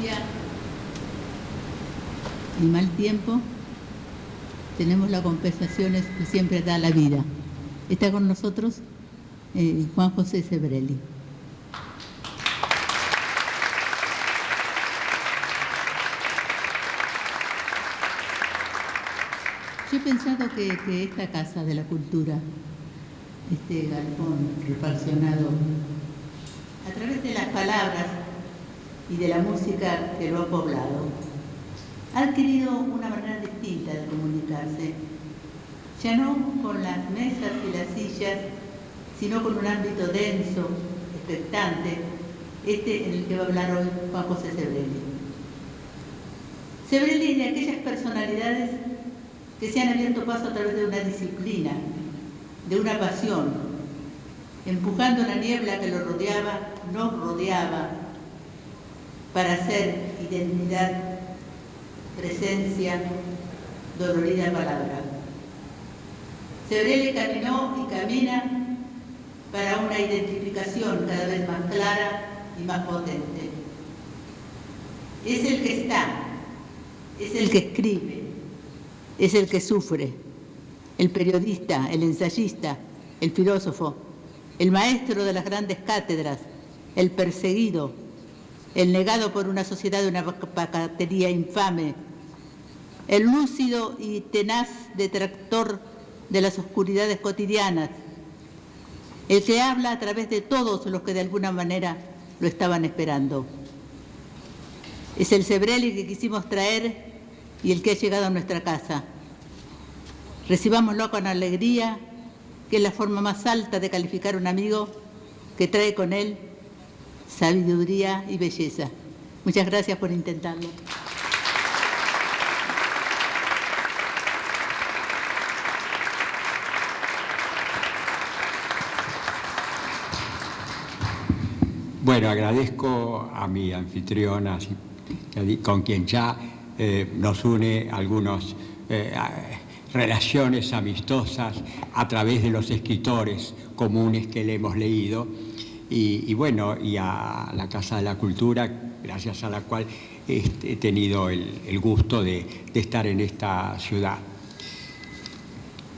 lluvia y mal tiempo, tenemos las compensaciones que siempre da la vida. Está con nosotros Juan José Sebrelli. Yo he pensado que esta Casa de la Cultura, este galpón refaccionado, a través de las palabras y de la música que lo ha poblado, ha adquirido una manera distinta de comunicarse, ya no con las mesas y las sillas, sino con un ámbito denso, expectante, en el que va a hablar hoy Juan José Sebrelli. Sebrelli es de aquellas personalidades que se han abierto paso a través de una disciplina, de una pasión, empujando la niebla que lo rodeaba, nos rodeaba, para hacer identidad, presencia, dolorida palabra. Sebrelli caminó y camina para una identificación cada vez más clara y más potente. Es el que está, es el que escribe, es el que sufre, el periodista, el ensayista, el filósofo, el maestro de las grandes cátedras, el perseguido, el negado por una sociedad de una pacatería infame, el lúcido y tenaz detractor de las oscuridades cotidianas, el que habla a través de todos los que de alguna manera lo estaban esperando. Es el Sebrelli que quisimos traer y el que ha llegado a nuestra casa. Recibámoslo con alegría, que es la forma más alta de calificar a un amigo que trae con él sabiduría y belleza. Muchas gracias por intentarlo. Bueno, agradezco a mi anfitriona, con quien ya nos une algunas relaciones amistosas a través de los escritores comunes que le hemos leído, y bueno, y a la Casa de la Cultura, gracias a la cual he tenido el gusto de estar en esta ciudad.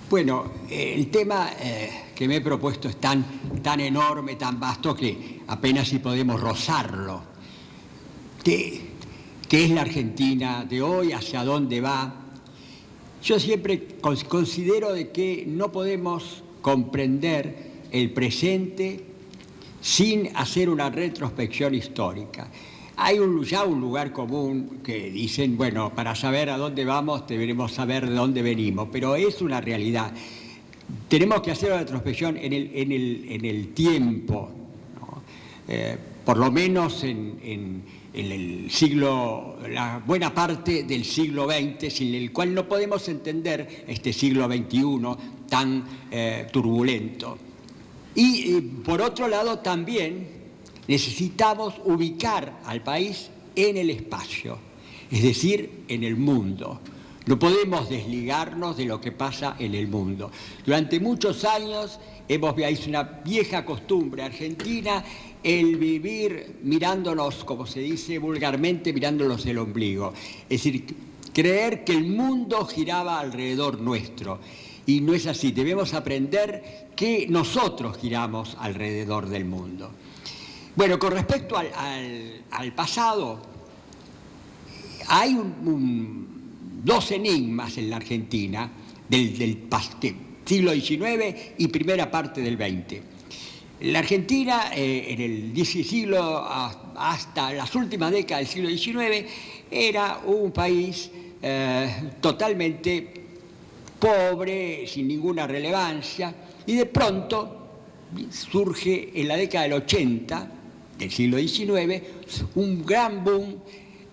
Bueno, el tema que me he propuesto es tan enorme, tan vasto, que apenas si podemos rozarlo. ¿Qué es la Argentina de hoy? ¿Hacia dónde va? Yo siempre considero de que no podemos comprender el presente sin hacer una retrospección histórica. Hay ya un lugar común que dicen, bueno, para saber a dónde vamos deberemos saber de dónde venimos, pero es una realidad. Tenemos que hacer una retrospección en el tiempo, ¿no? Por lo menos en el siglo, la buena parte del siglo XX, sin el cual no podemos entender este siglo XXI tan turbulento. Y por otro lado también necesitamos ubicar al país en el espacio, es decir, en el mundo. No podemos desligarnos de lo que pasa en el mundo. Durante muchos años es una vieja costumbre argentina el vivir mirándonos, como se dice vulgarmente, mirándonos el ombligo. Es decir, creer que el mundo giraba alrededor nuestro. Y no es así. Debemos aprender que nosotros giramos alrededor del mundo. Bueno, con respecto al pasado, hay dos enigmas en la Argentina del siglo XIX y primera parte del XX. La Argentina, en el siglo hasta las últimas décadas del siglo XIX, era un país totalmente pobre, sin ninguna relevancia, y de pronto surge en la década del 80 del siglo XIX un gran boom,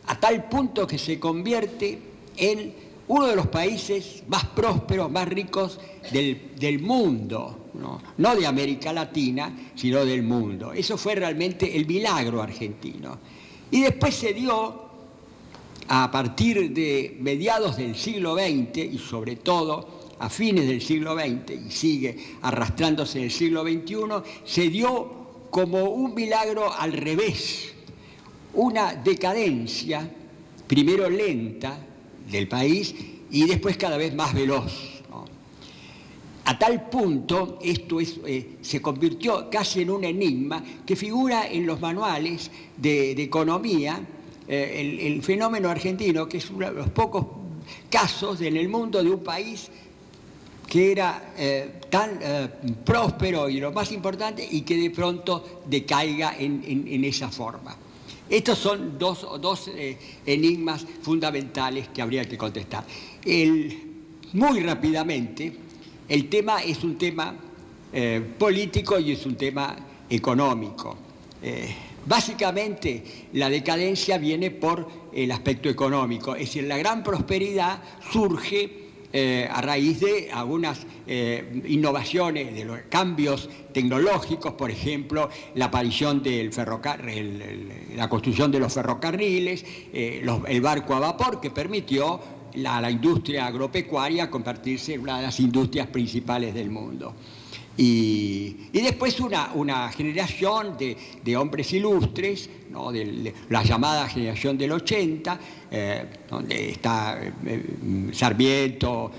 a tal punto que se convierte en uno de los países más prósperos, más ricos del mundo, no de América Latina, sino del mundo. Eso fue realmente el milagro argentino. Y después se dio, a partir de mediados del siglo XX y sobre todo a fines del siglo XX, y sigue arrastrándose en el siglo XXI, se dio como un milagro al revés, una decadencia, primero lenta, del país y después cada vez más veloz, ¿no? A tal punto esto se convirtió casi en un enigma que figura en los manuales de economía, el fenómeno argentino, que es uno de los pocos casos en el mundo de un país que era tan próspero y lo más importante, y que de pronto decaiga en esa forma. Estos son dos enigmas fundamentales que habría que contestar. Muy rápidamente, el tema es un tema político y es un tema económico. Básicamente, la decadencia viene por el aspecto económico, es decir, la gran prosperidad surge a raíz de algunas innovaciones, de los cambios tecnológicos, por ejemplo, la aparición del la construcción de los ferrocarriles, el barco a vapor, que permitió a la industria agropecuaria convertirse en una de las industrias principales del mundo. Y después una generación de hombres ilustres, ¿no? De la llamada generación del 80, donde está Sarmiento,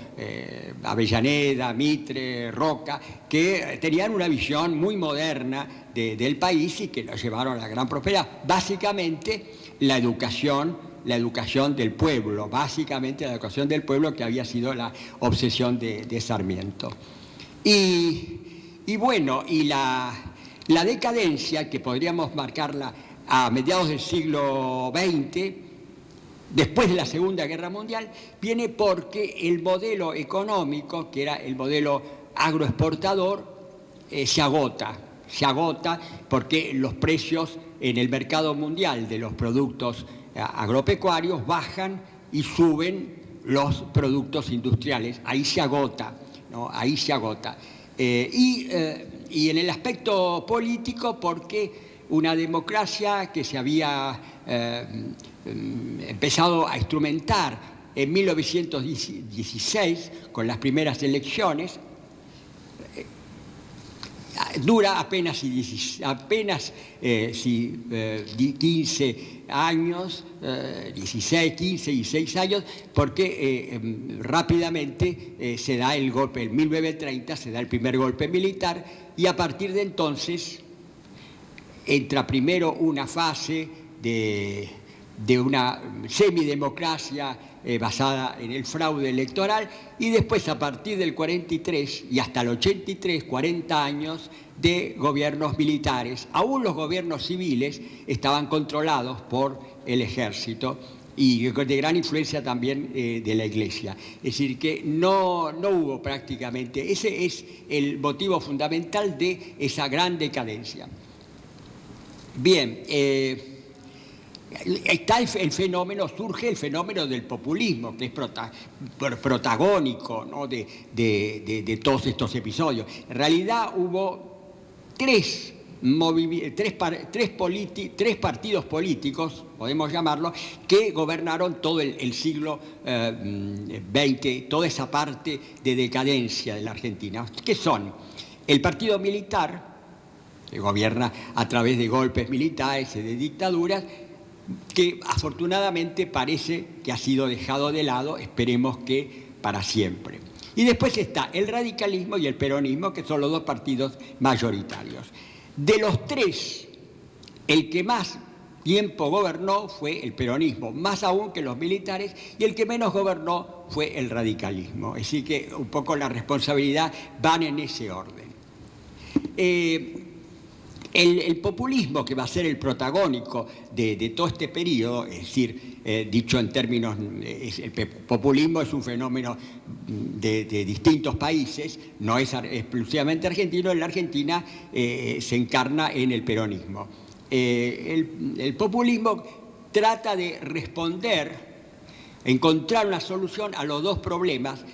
Avellaneda, Mitre, Roca, que tenían una visión muy moderna del país y que lo llevaron a la gran prosperidad. Básicamente la educación del pueblo, básicamente la educación del pueblo, que había sido la obsesión de Sarmiento. Y bueno, y la decadencia, que podríamos marcarla a mediados del siglo XX, después de la Segunda Guerra Mundial, viene porque el modelo económico, que era el modelo agroexportador, se agota porque los precios en el mercado mundial de los productos agropecuarios bajan y suben los productos industriales. Ahí se agota, ¿no? Ahí se agota. Y en el aspecto político, porque una democracia que se había empezado a instrumentar en 1916 con las primeras elecciones, dura apenas 15 años, 16, 15 y 16 años, porque rápidamente se da el golpe, en 1930 se da el primer golpe militar, y a partir de entonces entra primero una fase de una semidemocracia basada en el fraude electoral, y después, a partir del 43 y hasta el 83, 40 años de gobiernos militares. Aún los gobiernos civiles estaban controlados por el ejército y de gran influencia también de la Iglesia. Es decir, que no hubo prácticamente, ese es el motivo fundamental de esa gran decadencia. Bien, está surge el fenómeno del populismo, que es protagónico, ¿no? de todos estos episodios. En realidad hubo tres partidos políticos, podemos llamarlo, que gobernaron todo el siglo XX, toda esa parte de decadencia de la Argentina, que son el Partido Militar, que gobierna a través de golpes militares y de dictaduras, que afortunadamente parece que ha sido dejado de lado, esperemos que para siempre. Y después está el radicalismo y el peronismo, que son los dos partidos mayoritarios. De los tres, el que más tiempo gobernó fue el peronismo, más aún que los militares, y el que menos gobernó fue el radicalismo. Así que un poco la responsabilidad van en ese orden. El populismo, que va a ser el protagónico de todo este periodo, es decir, dicho en términos, el populismo es un fenómeno de distintos países, no es exclusivamente argentino. En la Argentina se encarna en el peronismo. El populismo trata de responder, encontrar una solución a los dos problemas.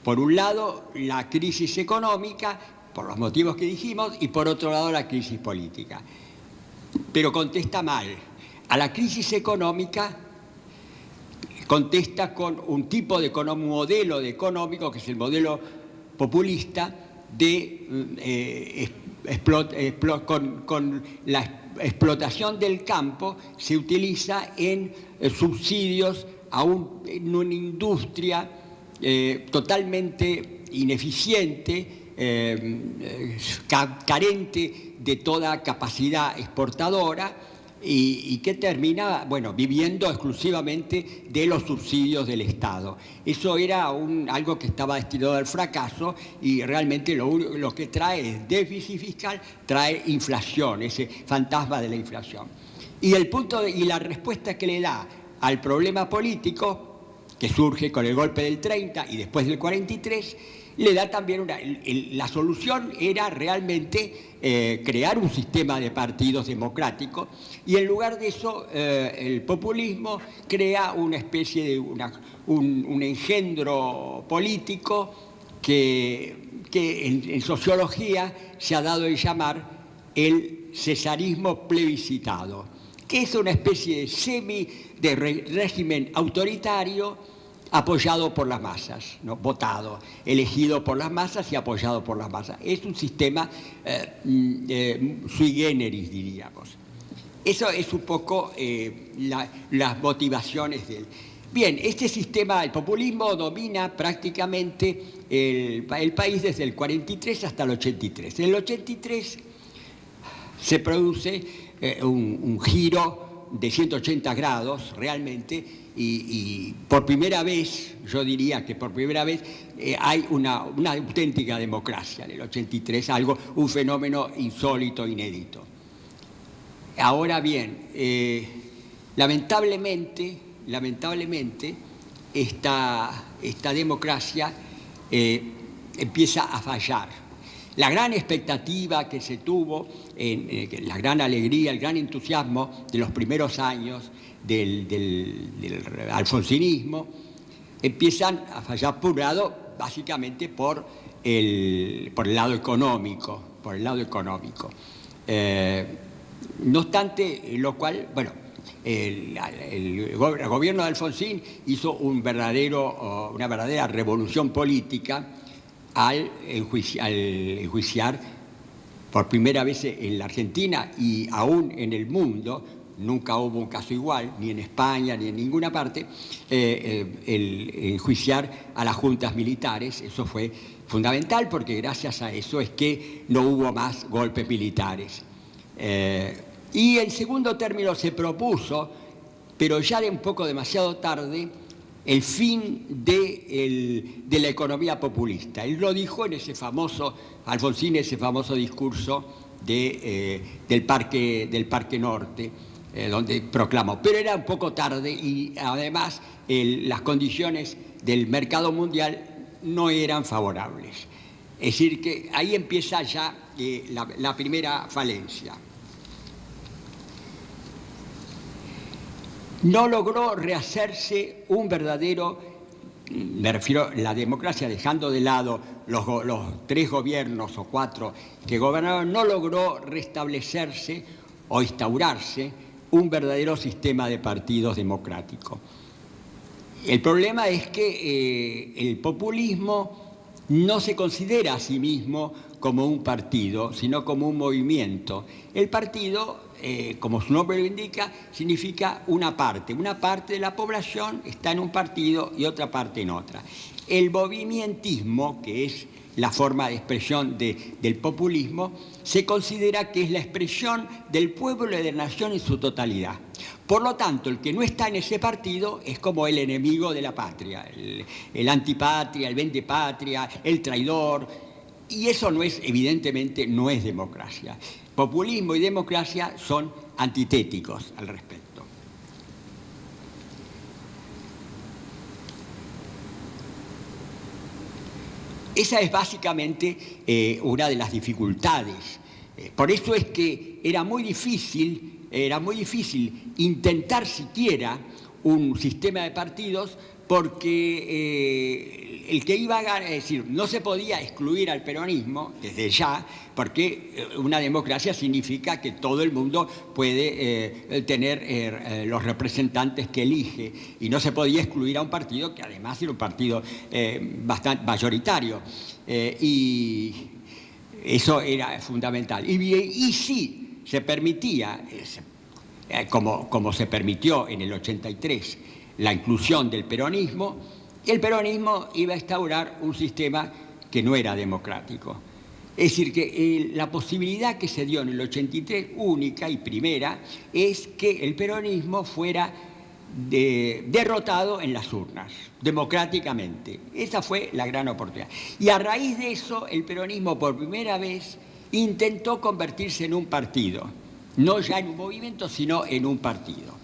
Por un lado, la crisis económica, por los motivos que dijimos, y por otro lado la crisis política. Pero contesta mal. A la crisis económica contesta con un tipo de modelo económico, que es el modelo populista, con la explotación del campo se utiliza en subsidios en una industria totalmente ineficiente, carente de toda capacidad exportadora y que termina, bueno, viviendo exclusivamente de los subsidios del Estado. Eso era algo que estaba destinado al fracaso y realmente lo que trae es déficit fiscal, trae inflación, ese fantasma de la inflación. Y la respuesta que le da al problema político, que surge con el golpe del 30 y después del 43, le da también la solución era realmente crear un sistema de partidos democráticos y en lugar de eso el populismo crea una especie de un engendro político que en sociología se ha dado en llamar el cesarismo plebiscitado, que es una especie de régimen autoritario apoyado por las masas, ¿no? Votado, elegido por las masas y apoyado por las masas. Es un sistema sui generis, diríamos. Eso es un poco las motivaciones de él. Bien, este sistema, el populismo, domina prácticamente el país desde el 43 hasta el 83. En el 83 se produce un giro de 180 grados realmente y por primera vez, yo diría que por primera vez hay una auténtica democracia en el 83, un fenómeno insólito, inédito. Ahora bien, lamentablemente esta democracia empieza a fallar. La gran expectativa que se tuvo, la gran alegría, el gran entusiasmo de los primeros años del alfonsinismo, empiezan a fallar por un lado, básicamente por el lado económico. No obstante, lo cual, bueno, el gobierno de Alfonsín hizo una verdadera revolución política al enjuiciar por primera vez en la Argentina y aún en el mundo, nunca hubo un caso igual, ni en España ni en ninguna parte, el enjuiciar a las juntas militares. Eso fue fundamental porque gracias a eso es que no hubo más golpes militares. Y en segundo término se propuso, pero ya de un poco demasiado tarde, el fin de la economía populista. Él lo dijo en Alfonsín, ese famoso discurso del Parque Norte, donde proclamó. Pero era un poco tarde y además las condiciones del mercado mundial no eran favorables. Es decir, que ahí empieza ya la primera falencia. No logró rehacerse un verdadero, me refiero a la democracia, dejando de lado los 3 gobiernos o 4 que gobernaron, no logró restablecerse o instaurarse un verdadero sistema de partidos democráticos. El problema es que el populismo no se considera a sí mismo como un partido, sino como un movimiento. El partido, como su nombre lo indica, significa una parte de la población está en un partido y otra parte en otra. El movimentismo, que es la forma de expresión del populismo, se considera que es la expresión del pueblo y de la nación en su totalidad. Por lo tanto, el que no está en ese partido es como el enemigo de la patria, el antipatria, el vendepatria, el traidor, y eso evidentemente no es democracia. Populismo y democracia son antitéticos al respecto. Esa es básicamente una de las dificultades. Por eso es que era muy difícil intentar siquiera un sistema de partidos porque el que iba a ganar, es decir, no se podía excluir al peronismo desde ya, porque una democracia significa que todo el mundo puede tener los representantes que elige y no se podía excluir a un partido que además era un partido bastante mayoritario y eso era fundamental. Y sí, se permitía, como se permitió en el 83, la inclusión del peronismo, el peronismo iba a instaurar un sistema que no era democrático. Es decir, que la posibilidad que se dio en el 83, única y primera, es que el peronismo fuera derrotado en las urnas, democráticamente. Esa fue la gran oportunidad. Y a raíz de eso, el peronismo por primera vez intentó convertirse en un partido, no ya en un movimiento, sino en un partido.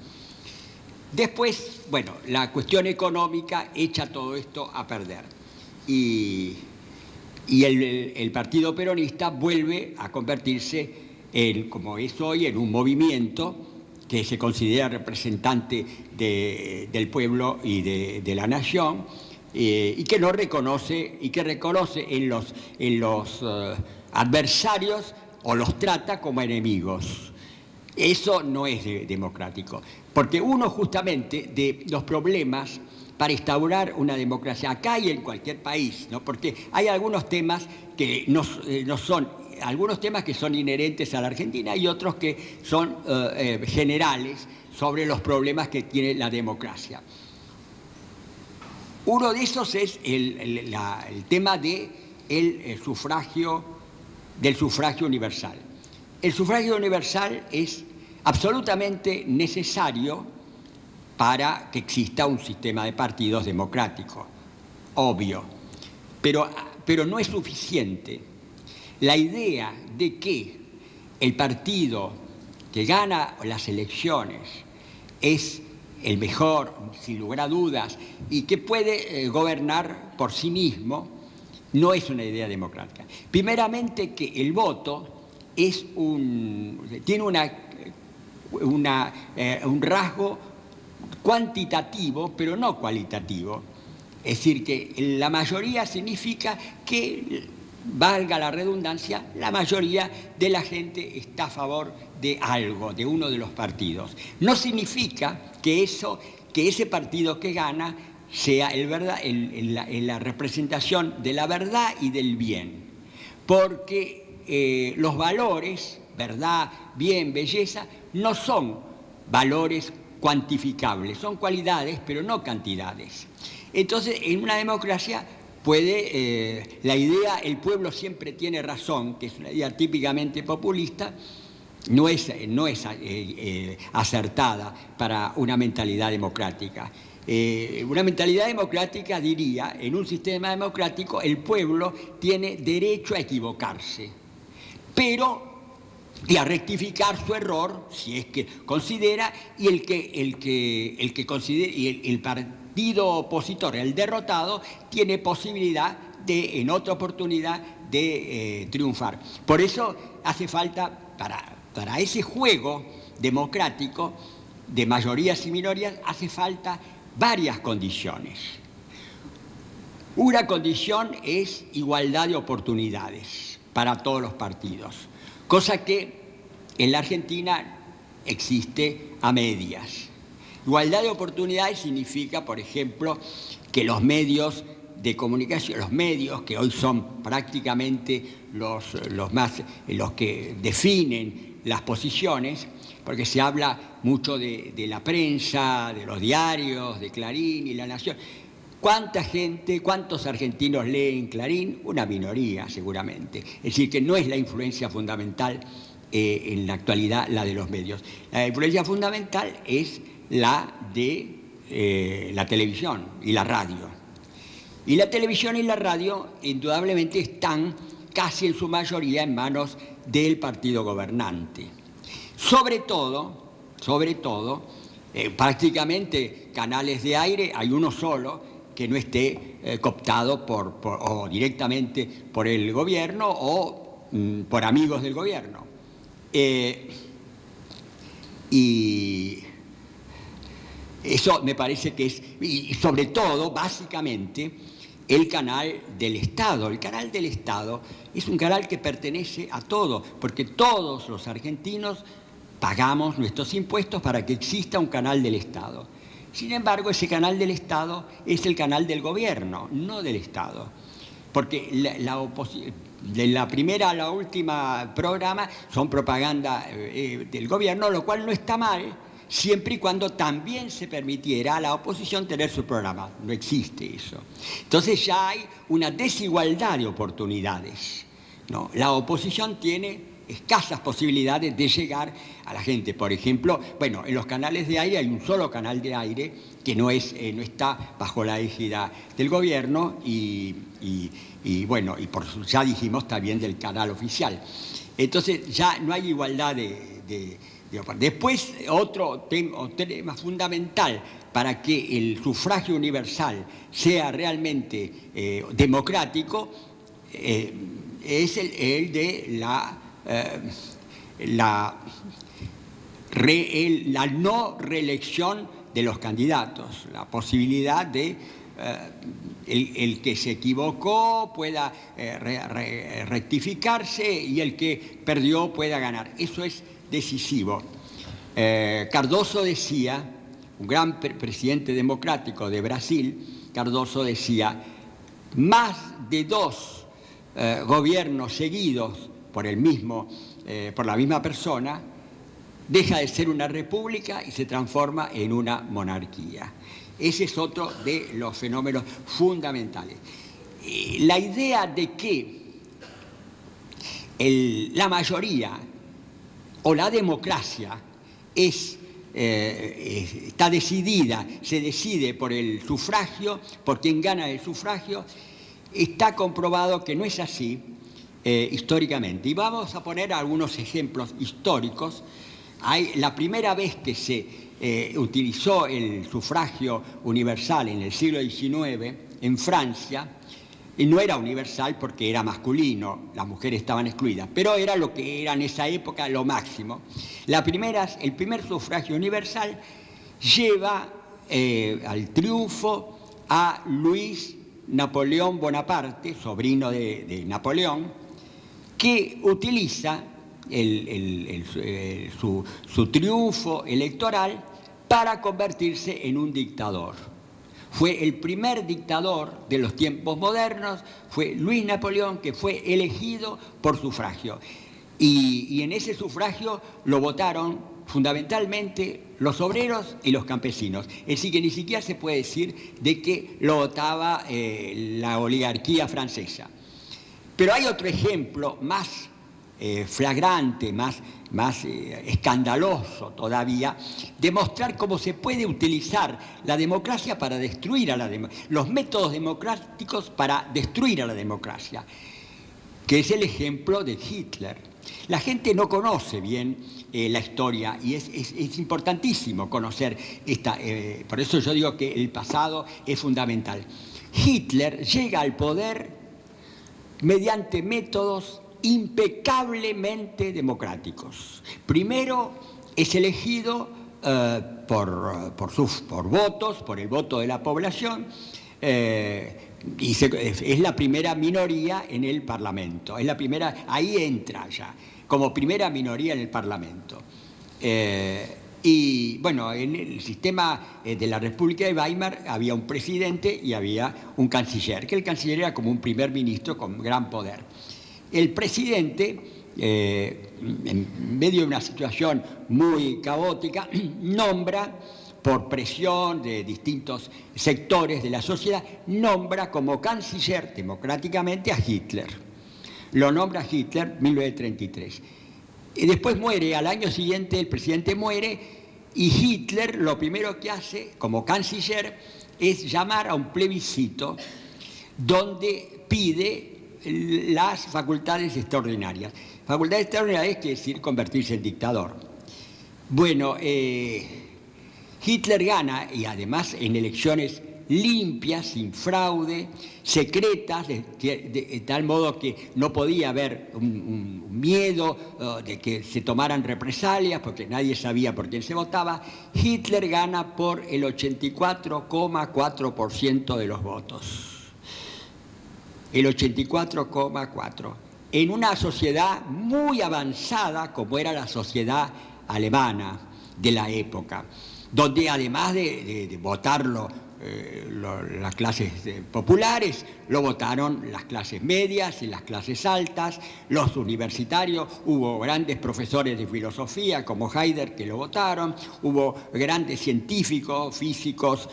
Después, bueno, la cuestión económica echa todo esto a perder. Y el Partido Peronista vuelve a convertirse en, como es hoy, en un movimiento que se considera representante del pueblo y de la nación, y que no reconoce, y que reconoce en los adversarios o los trata como enemigos. Eso no es democrático, porque uno justamente de los problemas para instaurar una democracia acá y en cualquier país, ¿no? Porque hay algunos temas que algunos temas que son inherentes a la Argentina y otros que son generales sobre los problemas que tiene la democracia. Uno de esos es el tema del sufragio universal. El sufragio universal es absolutamente necesario para que exista un sistema de partidos democrático, obvio, pero no es suficiente. La idea de que el partido que gana las elecciones es el mejor, sin lugar a dudas, y que puede gobernar por sí mismo, no es una idea democrática. Primeramente que el voto tiene un rasgo cuantitativo, pero no cualitativo. Es decir, que la mayoría significa que, valga la redundancia, la mayoría de la gente está a favor de algo, de uno de los partidos. No significa que ese partido que gana sea la representación de la verdad y del bien, porque los valores, verdad, bien, belleza, no son valores cuantificables, son cualidades, pero no cantidades. Entonces, en una democracia la idea, el pueblo siempre tiene razón, que es una idea típicamente populista, no es acertada para una mentalidad democrática. Una mentalidad democrática diría, en un sistema democrático, el pueblo tiene derecho a equivocarse, y a rectificar su error, si es que considera, y el partido opositor, el derrotado, tiene posibilidad en otra oportunidad de triunfar. Por eso hace falta, para ese juego democrático de mayorías y minorías, hace falta varias condiciones. Una condición es igualdad de oportunidades para todos los partidos, cosa que en la Argentina existe a medias. Igualdad de oportunidades significa, por ejemplo, que los medios de comunicación, los medios que hoy son prácticamente los que definen las posiciones, porque se habla mucho de la prensa, de los diarios, de Clarín y La Nación. ¿Cuántos argentinos leen Clarín? Una minoría, seguramente. Es decir, que no es la influencia fundamental en la actualidad la de los medios. La influencia fundamental es la de la televisión y la radio. Y la televisión y la radio indudablemente están casi en su mayoría en manos del partido gobernante. Sobre todo, prácticamente canales de aire hay uno solo que no esté cooptado o directamente por el gobierno o por amigos del gobierno. Y eso me parece que es, y sobre todo, básicamente, el canal del Estado. El canal del Estado es un canal que pertenece a todos, porque todos los argentinos pagamos nuestros impuestos para que exista un canal del Estado. Sin embargo, ese canal del Estado es el canal del gobierno, no del Estado. Porque de la primera a la última programa son propaganda del gobierno, lo cual no está mal, siempre y cuando también se permitiera a la oposición tener su programa. No existe eso. Entonces ya hay una desigualdad de oportunidades, ¿no? La oposición tiene escasas posibilidades de llegar a la gente. Por ejemplo, bueno, en los canales de aire hay un solo canal de aire que no está bajo la égida del gobierno y ya dijimos también del canal oficial. Entonces ya no hay igualdad de Después, otro tema fundamental para que el sufragio universal sea realmente democrático es el de la no reelección de los candidatos, la posibilidad de el que se equivocó pueda rectificarse y el que perdió pueda ganar. Eso es decisivo. Cardoso decía, un gran presidente democrático de Brasil, Cardoso decía, más de 2 gobiernos seguidos por la misma persona, deja de ser una república y se transforma en una monarquía. Ese es otro de los fenómenos fundamentales. La idea de que la mayoría o la democracia está decidida, se decide por el sufragio, por quien gana el sufragio, está comprobado que no es así históricamente. Y vamos a poner algunos ejemplos históricos. La primera vez que se utilizó el sufragio universal en el siglo XIX en Francia, y no era universal porque era masculino, las mujeres estaban excluidas, pero era lo que era en esa época lo máximo. El primer sufragio universal lleva al triunfo a Luis Napoleón Bonaparte, sobrino de Napoleón, que utiliza su triunfo electoral para convertirse en un dictador. Fue el primer dictador de los tiempos modernos, fue Luis Napoleón, que fue elegido por sufragio. Y en ese sufragio lo votaron fundamentalmente los obreros y los campesinos. Es decir, que ni siquiera se puede decir de que lo votaba la oligarquía francesa. Pero hay otro ejemplo más flagrante, más escandaloso todavía, de mostrar cómo se puede utilizar la democracia para destruir los métodos democráticos para destruir a la democracia, que es el ejemplo de Hitler. La gente no conoce bien la historia y es importantísimo conocer por eso yo digo que el pasado es fundamental. Hitler llega al poder mediante métodos impecablemente democráticos. Primero es elegido por votos, por el voto de la población, y es la primera minoría en el Parlamento. Ahí entra ya, como primera minoría en el Parlamento. Y bueno, en el sistema de la República de Weimar había un presidente y había un canciller, que el canciller era como un primer ministro con gran poder. El presidente, en medio de una situación muy caótica, nombra, por presión de distintos sectores de la sociedad, nombra como canciller democráticamente a Hitler. Lo nombra Hitler en 1933. Y después muere, al año siguiente el presidente muere y Hitler lo primero que hace como canciller es llamar a un plebiscito donde pide las facultades extraordinarias. Facultades extraordinarias quiere decir convertirse en dictador. Bueno, Hitler gana, y además en elecciones limpias, sin fraude, secretas, de tal modo que no podía haber un miedo de que se tomaran represalias, porque nadie sabía por quién se votaba. Hitler gana por el 84,4% de los votos. El 84,4%. En una sociedad muy avanzada como era la sociedad alemana de la época, donde además de votarlo las clases populares, lo votaron las clases medias y las clases altas, los universitarios, hubo grandes profesores de filosofía como Heidegger que lo votaron, hubo grandes científicos, físicos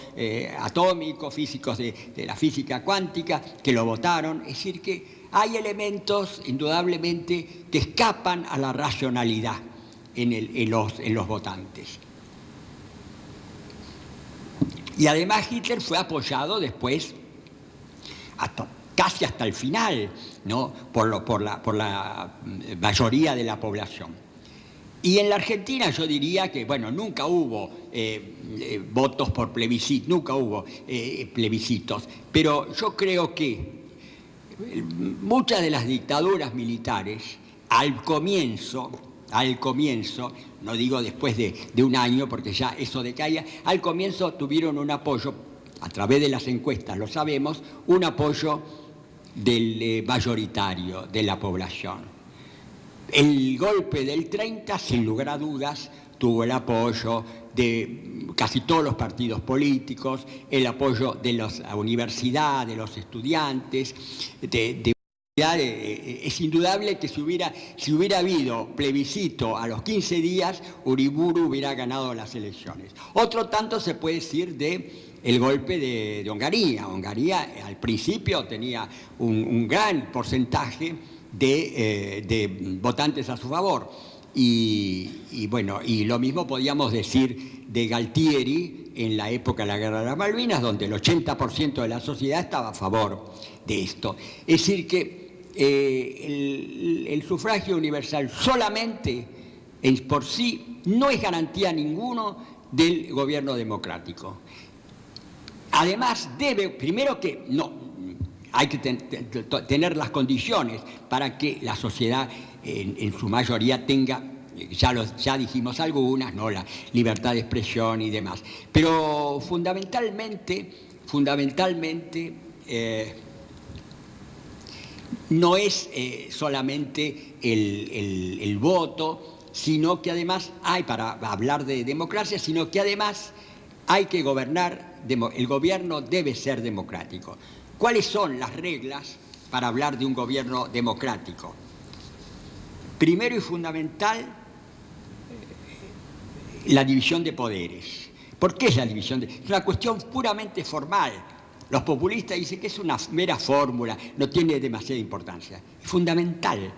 atómicos, físicos de la física cuántica que lo votaron. Es decir, que hay elementos indudablemente que escapan a la racionalidad en los votantes. Y además Hitler fue apoyado después, casi hasta el final, ¿no? por la mayoría de la población. Y en la Argentina yo diría que, bueno, nunca hubo votos por plebiscito, nunca hubo plebiscitos, pero yo creo que muchas de las dictaduras militares, al comienzo, no digo después de un año, porque ya eso decaía, al comienzo tuvieron un apoyo, a través de las encuestas lo sabemos, un apoyo del mayoritario de la población. El golpe del 30, sin lugar a dudas, tuvo el apoyo de casi todos los partidos políticos, el apoyo de la universidad, de los estudiantes, es indudable que si hubiera habido plebiscito a los 15 días, Uriburu hubiera ganado las elecciones. Otro tanto se puede decir del golpe de Onganía. Onganía al principio tenía un gran porcentaje de votantes a su favor. Y bueno, y lo mismo podíamos decir de Galtieri en la época de la Guerra de las Malvinas, donde el 80% de la sociedad estaba a favor de esto. Es decir que el sufragio universal solamente por sí no es garantía ninguno del gobierno democrático. Además primero que no, hay que tener las condiciones para que la sociedad en su mayoría tenga, ya dijimos algunas, ¿no? La libertad de expresión y demás. Pero fundamentalmente no es solamente el voto, sino que además hay, para hablar de democracia, sino que además hay que gobernar, el gobierno debe ser democrático. ¿Cuáles son las reglas para hablar de un gobierno democrático? Primero y fundamental, la división de poderes. ¿Por qué es la división de poderes? Es una cuestión puramente formal. Los populistas dicen que es una mera fórmula, no tiene demasiada importancia. Es fundamental,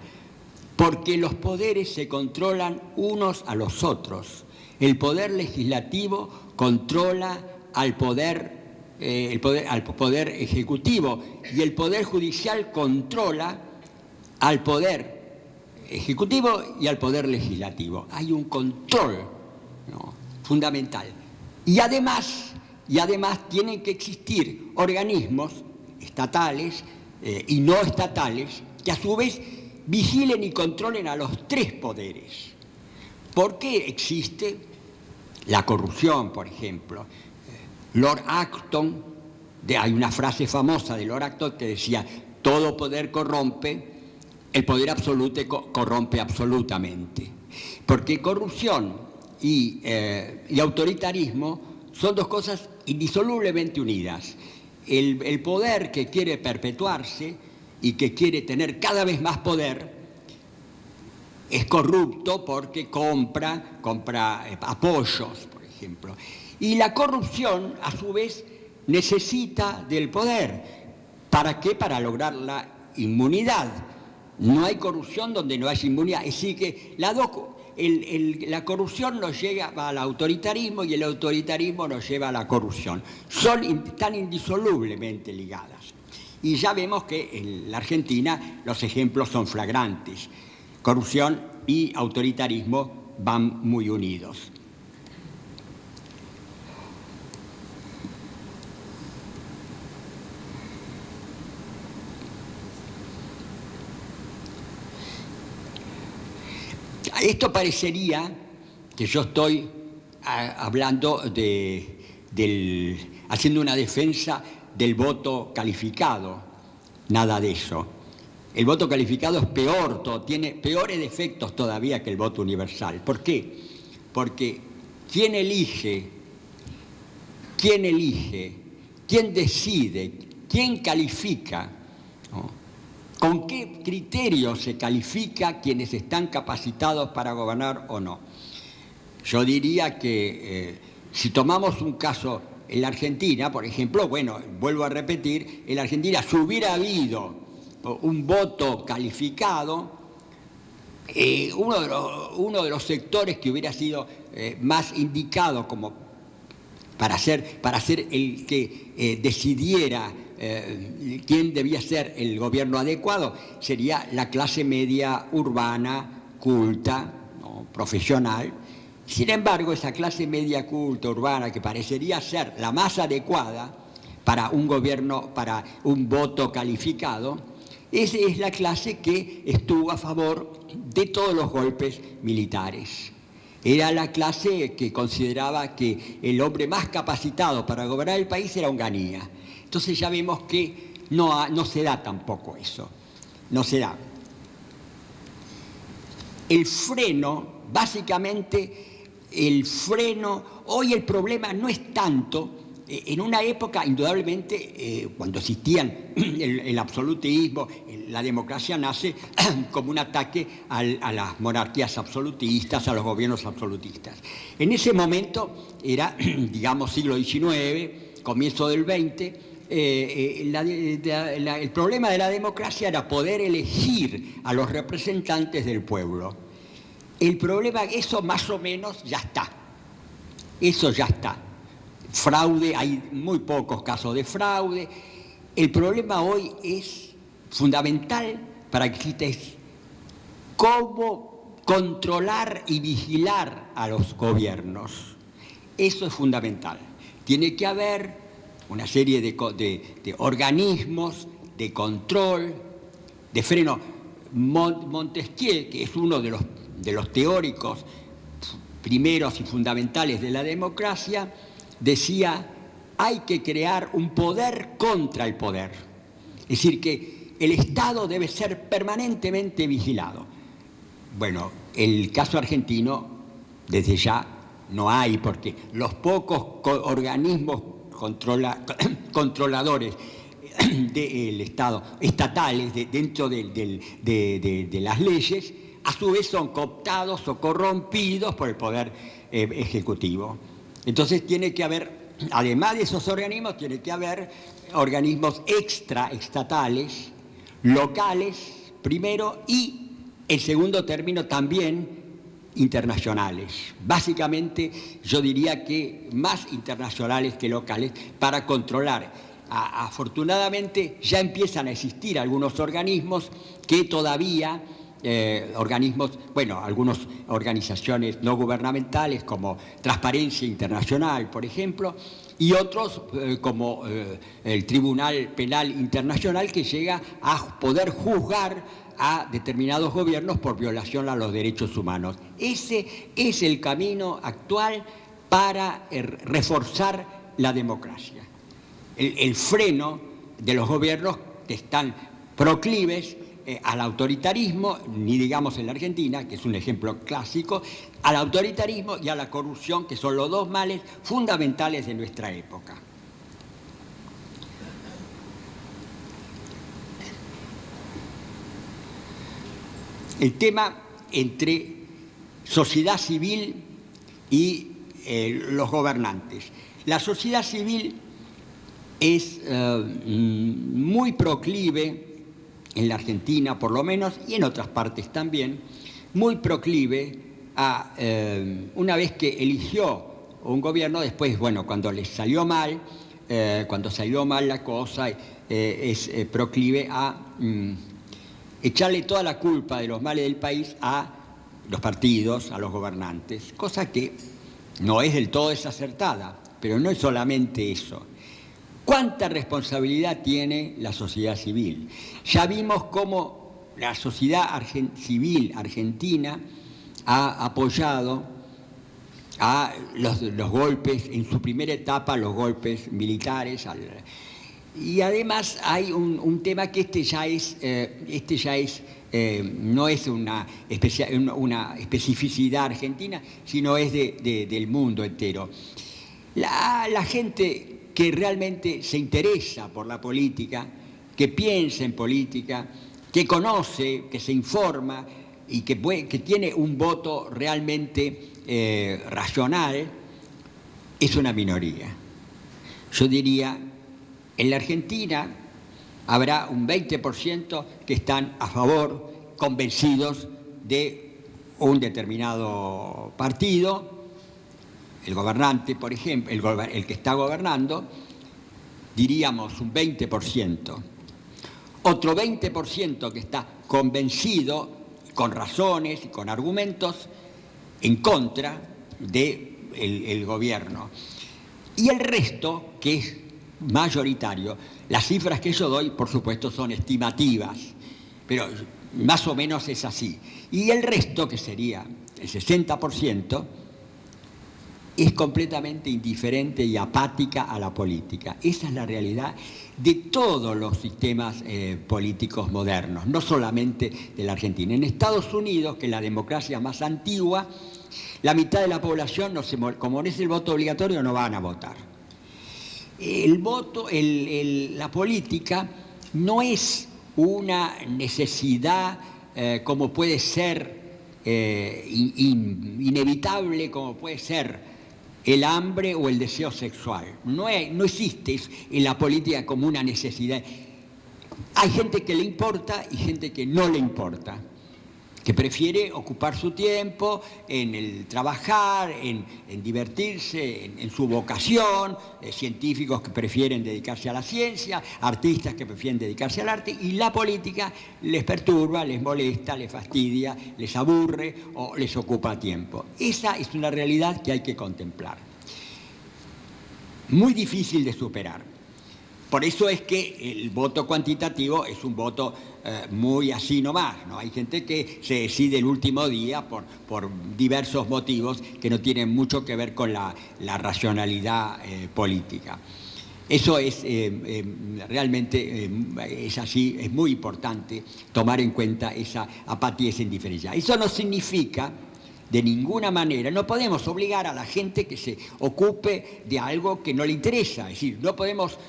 porque los poderes se controlan unos a los otros. El poder legislativo controla al poder ejecutivo y el poder judicial controla al poder ejecutivo y al poder legislativo. Hay un control, ¿no?, fundamental. Y además tienen que existir organismos estatales y no estatales que a su vez vigilen y controlen a los tres poderes. ¿Por qué existe la corrupción, por ejemplo? Lord Acton, hay una frase famosa de Lord Acton que decía: todo poder corrompe, el poder absoluto corrompe absolutamente. Porque corrupción y autoritarismo son dos cosas indisolublemente unidas. El poder que quiere perpetuarse y que quiere tener cada vez más poder es corrupto porque compra apoyos, por ejemplo. Y la corrupción, a su vez, necesita del poder. ¿Para qué? Para lograr la inmunidad. No hay corrupción donde no hay inmunidad. Es decir, que la corrupción nos lleva al autoritarismo y el autoritarismo nos lleva a la corrupción. Están indisolublemente ligadas. Y ya vemos que en la Argentina los ejemplos son flagrantes. Corrupción y autoritarismo van muy unidos. Esto parecería que yo estoy hablando haciendo una defensa del voto calificado. Nada de eso. El voto calificado es peor, tiene peores defectos todavía que el voto universal. ¿Por qué? Porque ¿quién elige ¿Quién decide? ¿Quién califica? ¿No? ¿Con qué criterio se califica quienes están capacitados para gobernar o no? Yo diría que si tomamos un caso en la Argentina, por ejemplo, bueno, vuelvo a repetir, en la Argentina si hubiera habido un voto calificado, uno de los sectores que hubiera sido más indicado como para ser el que decidiera quién debía ser el gobierno adecuado, sería la clase media urbana, culta, ¿no? Profesional. Sin embargo, esa clase media culta, urbana, que parecería ser la más adecuada para un gobierno, para un voto calificado, esa es la clase que estuvo a favor de todos los golpes militares. Era la clase que consideraba que el hombre más capacitado para gobernar el país era Onganía. Entonces ya vemos que no se da tampoco eso, no se da. El freno, básicamente el freno, hoy el problema no es tanto, en una época indudablemente cuando existían el absolutismo, la democracia nace como un ataque a las monarquías absolutistas, a los gobiernos absolutistas. En ese momento era, digamos, siglo XIX, comienzo del XX, el problema de la democracia era poder elegir a los representantes del pueblo. El problema, eso más o menos ya está. Eso ya está. Fraude, hay muy pocos casos de fraude. El problema hoy es fundamental para que exista es cómo controlar y vigilar a los gobiernos. Eso es fundamental. Tiene que haber una serie de organismos de control, de freno. Montesquieu, que es uno de los teóricos primeros y fundamentales de la democracia, decía, hay que crear un poder contra el poder. Es decir, que el Estado debe ser permanentemente vigilado. Bueno, el caso argentino, desde ya no hay, porque los pocos organismos controladores del Estado, estatales, dentro de las leyes, a su vez son cooptados o corrompidos por el poder ejecutivo. Entonces tiene que haber, además de esos organismos, tiene que haber organismos extraestatales, locales primero y, en segundo término, también internacionales. Básicamente, yo diría que más internacionales que locales para controlar. Afortunadamente, ya empiezan a existir algunos organismos que todavía... algunas organizaciones no gubernamentales como Transparencia Internacional, por ejemplo, y otros como el Tribunal Penal Internacional, que llega a poder juzgar a determinados gobiernos por violación a los derechos humanos. Ese es el camino actual para reforzar la democracia. El freno de los gobiernos que están proclives al autoritarismo, ni digamos en la Argentina, que es un ejemplo clásico, al autoritarismo y a la corrupción, que son los dos males fundamentales de nuestra época. El tema entre sociedad civil y los gobernantes. La sociedad civil es muy proclive, en la Argentina por lo menos, y en otras partes también, muy proclive a, una vez que eligió un gobierno, después, bueno, cuando les salió mal, la cosa, es proclive a echarle toda la culpa de los males del país a los partidos, a los gobernantes, cosa que no es del todo desacertada, pero no es solamente eso. ¿Cuánta responsabilidad tiene la sociedad civil? Ya vimos cómo la sociedad civil argentina ha apoyado a los golpes, en su primera etapa, los golpes militares. Y además hay un tema que no es una especificidad argentina, sino es del mundo entero. La gente que realmente se interesa por la política, que piensa en política, que conoce, que se informa y que tiene un voto realmente racional, es una minoría. Yo diría, en la Argentina habrá un 20% que están a favor, convencidos de un determinado partido, el gobernante, por ejemplo, el que está gobernando, diríamos un 20%. Otro 20% que está convencido, con razones y con argumentos, en contra del gobierno. Y el resto, que es mayoritario, las cifras que yo doy, por supuesto, son estimativas, pero más o menos es así. Y el resto, que sería el 60%, es completamente indiferente y apática a la política. Esa es la realidad de todos los sistemas políticos modernos, no solamente de la Argentina. En Estados Unidos, que es la democracia más antigua, la mitad de la población, como no es el voto obligatorio, no van a votar. El voto, la política no es una necesidad como puede ser inevitable, como puede ser el hambre o el deseo sexual. No existe en la política como una necesidad. Hay gente que le importa y gente que no le importa, que prefiere ocupar su tiempo en el trabajar, en divertirse, en su vocación, científicos que prefieren dedicarse a la ciencia, artistas que prefieren dedicarse al arte, y la política les perturba, les molesta, les fastidia, les aburre o les ocupa tiempo. Esa es una realidad que hay que contemplar. Muy difícil de superar. Por eso es que el voto cuantitativo es un voto muy así nomás, ¿no? Hay gente que se decide el último día por diversos motivos que no tienen mucho que ver con la racionalidad política. Eso es realmente es así, es muy importante tomar en cuenta esa apatía y esa indiferencia. Eso no significa de ninguna manera, no podemos obligar a la gente que se ocupe de algo que no le interesa. Es decir, no podemos,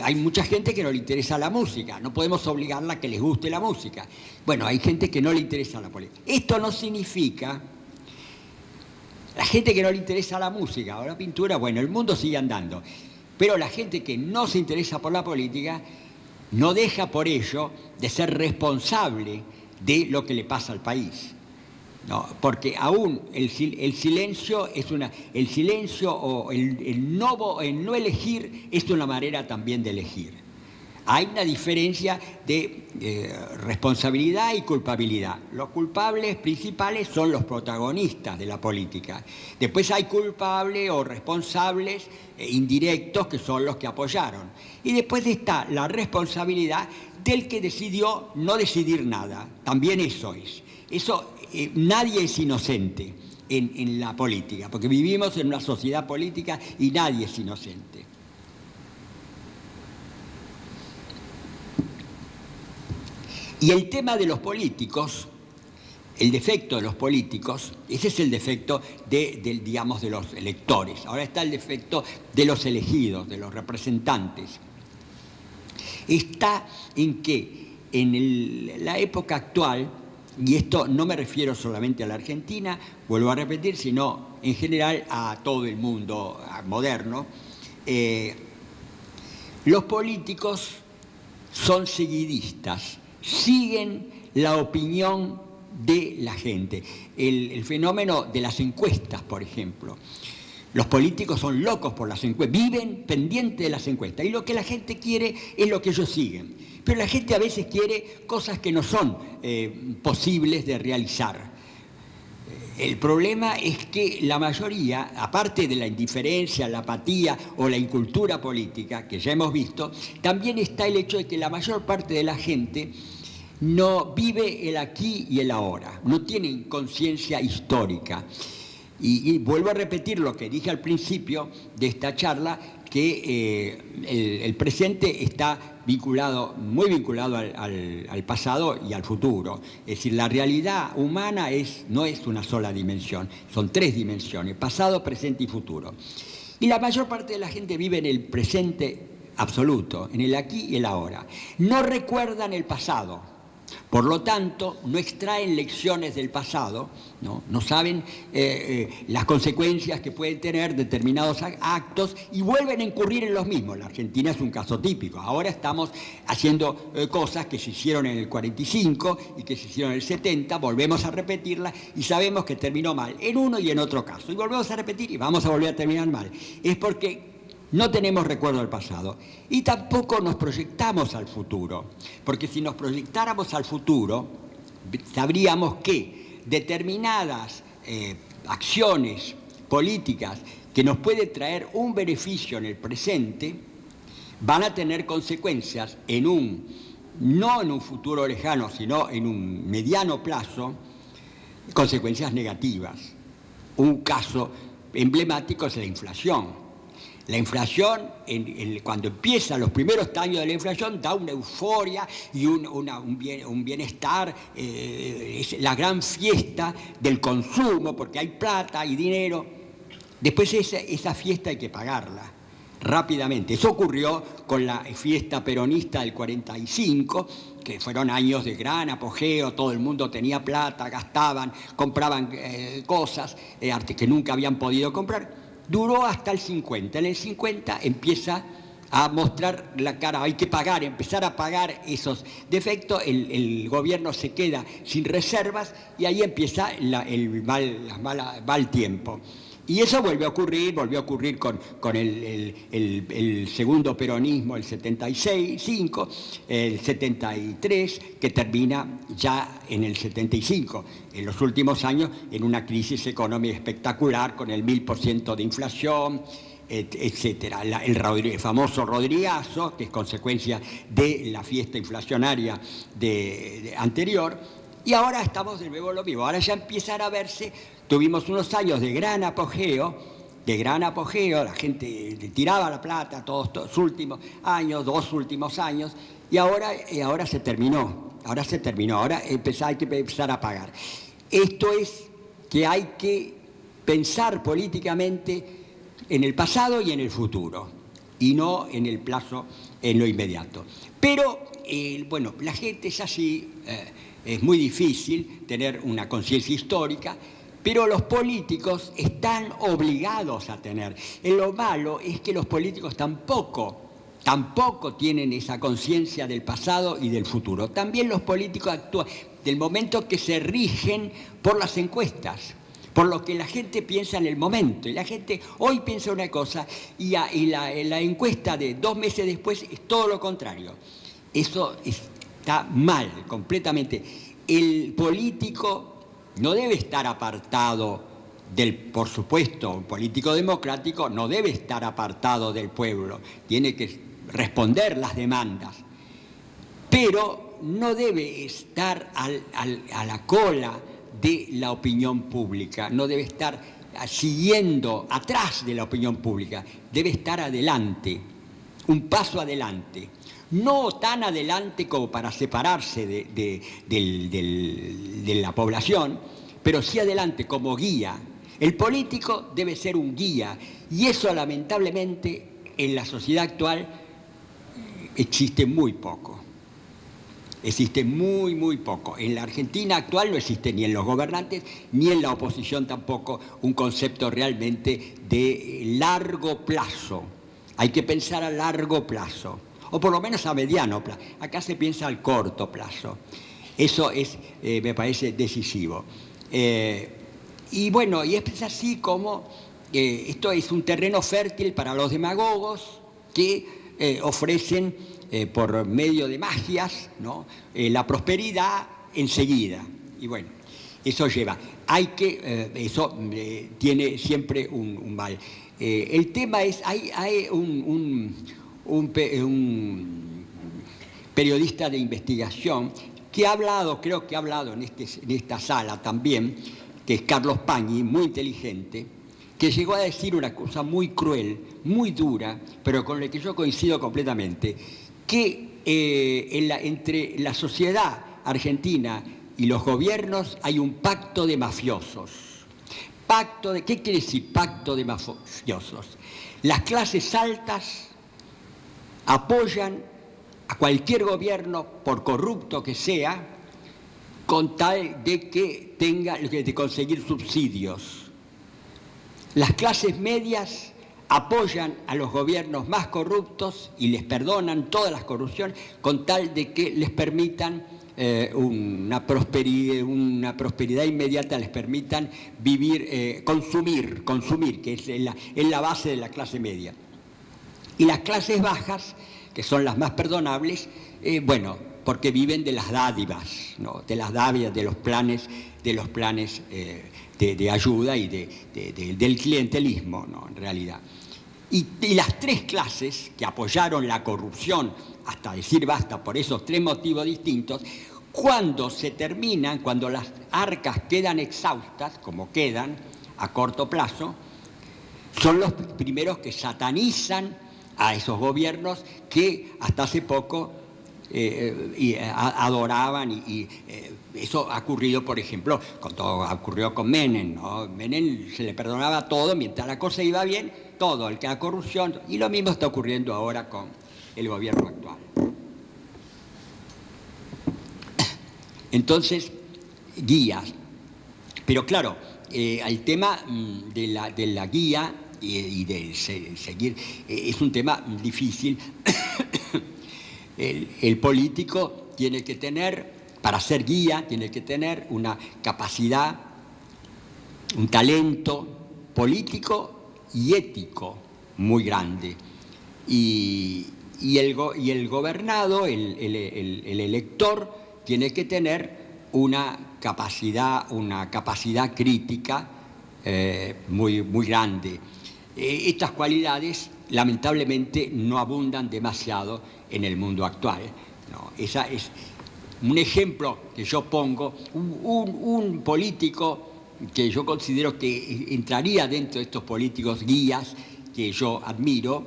hay mucha gente que no le interesa la música, no podemos obligarla a que les guste la música. Bueno, hay gente que no le interesa la política. Esto no significa, la gente que no le interesa la música o la pintura, bueno, el mundo sigue andando. Pero la gente que no se interesa por la política no deja por ello de ser responsable de lo que le pasa al país. No, porque aún el silencio o el no elegir es una manera también de elegir. Hay una diferencia de responsabilidad y culpabilidad. Los culpables principales son los protagonistas de la política. Después hay culpables o responsables indirectos, que son los que apoyaron. Y después está la responsabilidad del que decidió no decidir nada. También eso es. Nadie es inocente en la política, porque vivimos en una sociedad política y nadie es inocente. Y el tema de los políticos, el defecto de los políticos, ese es el defecto digamos, de los electores. Ahora está el defecto de los elegidos, de los representantes. Está en que en la época actual, y esto no me refiero solamente a la Argentina, vuelvo a repetir, sino en general a todo el mundo moderno, los políticos son seguidistas, siguen la opinión de la gente. El fenómeno de las encuestas, por ejemplo. Los políticos son locos por las encuestas, viven pendientes de las encuestas, y lo que la gente quiere es lo que ellos siguen. Pero la gente a veces quiere cosas que no son posibles de realizar. El problema es que la mayoría, aparte de la indiferencia, la apatía o la incultura política, que ya hemos visto, también está el hecho de que la mayor parte de la gente no vive el aquí y el ahora, no tienen conciencia histórica. Y vuelvo a repetir lo que dije al principio de esta charla, que el presente está muy vinculado al pasado y al futuro. Es decir, la realidad humana no es una sola dimensión, son 3 dimensiones, pasado, presente y futuro. Y la mayor parte de la gente vive en el presente absoluto, en el aquí y el ahora. No recuerdan el pasado. Por lo tanto, no extraen lecciones del pasado, no saben las consecuencias que pueden tener determinados actos y vuelven a incurrir en los mismos. La Argentina es un caso típico. Ahora estamos haciendo cosas que se hicieron en el 45 y que se hicieron en el 70, volvemos a repetirlas y sabemos que terminó mal en uno y en otro caso. Y volvemos a repetir y vamos a volver a terminar mal. Es porque no tenemos recuerdo del pasado y tampoco nos proyectamos al futuro, porque si nos proyectáramos al futuro, sabríamos que determinadas acciones políticas que nos pueden traer un beneficio en el presente van a tener consecuencias no en un futuro lejano, sino en un mediano plazo, consecuencias negativas. Un caso emblemático es la inflación. La inflación, cuando empiezan los primeros años de la inflación, da una euforia y un bienestar, es la gran fiesta del consumo, porque hay plata, hay dinero. Después esa fiesta hay que pagarla rápidamente. Eso ocurrió con la fiesta peronista del 45, que fueron años de gran apogeo, todo el mundo tenía plata, gastaban, compraban cosas que nunca habían podido comprar. Duró hasta el 50. En el 50 empieza a mostrar la cara, hay que pagar, empezar a pagar esos defectos, el gobierno se queda sin reservas y ahí empieza el mal tiempo. Y eso volvió a ocurrir con el segundo peronismo, el 76, el 73, que termina ya en el 75, en los últimos años, en una crisis económica espectacular, con el 1000% de inflación, etcétera. El famoso Rodrigazo, que es consecuencia de la fiesta inflacionaria anterior, y ahora estamos de nuevo lo mismo. Ahora ya empiezan a verse, tuvimos unos años de gran apogeo, la gente tiraba la plata todos los últimos años, 2 últimos años, y ahora se terminó, ahora hay que empezar a pagar. Esto es que hay que pensar políticamente en el pasado y en el futuro, y no en el plazo, en lo inmediato. Pero, bueno, la gente es así, es muy difícil tener una conciencia histórica, pero los políticos están obligados a tener. Lo malo es que los políticos tampoco tienen esa conciencia del pasado y del futuro. También los políticos actúan del momento que se rigen por las encuestas, por lo que la gente piensa en el momento. Y la gente hoy piensa una cosa y la encuesta de 2 meses después es todo lo contrario. Eso está mal, completamente. El político no debe estar apartado por supuesto, un político democrático no debe estar apartado del pueblo, tiene que responder las demandas, pero no debe estar a la cola de la opinión pública, no debe estar siguiendo atrás de la opinión pública, debe estar adelante, un paso adelante. No tan adelante como para separarse de la población, pero sí adelante como guía. El político debe ser un guía y eso lamentablemente en la sociedad actual existe muy poco. Existe muy poco. En la Argentina actual no existe ni en los gobernantes ni en la oposición tampoco un concepto realmente de largo plazo. Hay que pensar a largo plazo, o por lo menos a mediano plazo. Acá se piensa al corto plazo. Eso me parece decisivo. Y bueno, y es así como esto es un terreno fértil para los demagogos que ofrecen por medio de magias, ¿no? La prosperidad enseguida. Y bueno, eso lleva. Eso tiene siempre un mal. El tema es, hay un periodista de investigación que ha hablado, creo que ha hablado en esta sala también, que es Carlos Pañi, muy inteligente, que llegó a decir una cosa muy cruel, muy dura, pero con la que yo coincido completamente, que entre la sociedad argentina y los gobiernos hay un pacto de mafiosos. ¿Qué quiere decir pacto de mafiosos? Las clases altas apoyan a cualquier gobierno, por corrupto que sea, con tal de que de conseguir subsidios. Las clases medias apoyan a los gobiernos más corruptos y les perdonan todas las corrupciones con tal de que les permitan una prosperidad inmediata, les permitan vivir, consumir, que es la base de la clase media. Y las clases bajas, que son las más perdonables, porque viven de las dádivas, ¿no? De las dádivas, de los planes de ayuda y del clientelismo, ¿no? En realidad. Y las tres clases que apoyaron la corrupción hasta decir basta por esos tres motivos distintos, cuando las arcas quedan exhaustas, como quedan a corto plazo, son los primeros que satanizan a esos gobiernos que hasta hace poco adoraban y eso ha ocurrido, por ejemplo, ocurrió con Menem, ¿no? Menem se le perdonaba todo mientras la cosa iba bien, todo, el que la corrupción, y lo mismo está ocurriendo ahora con el gobierno actual. Entonces, guías. Pero claro, el tema de la guía y de seguir es un tema difícil. El político tiene que tener, para ser guía, tiene que tener una capacidad, un talento político y ético muy grande. Y el gobernado, el elector, tiene que tener una capacidad crítica muy, muy grande. Estas cualidades, lamentablemente, no abundan demasiado en el mundo actual, ¿no? Esa es un ejemplo que yo pongo, un político que yo considero que entraría dentro de estos políticos guías que yo admiro,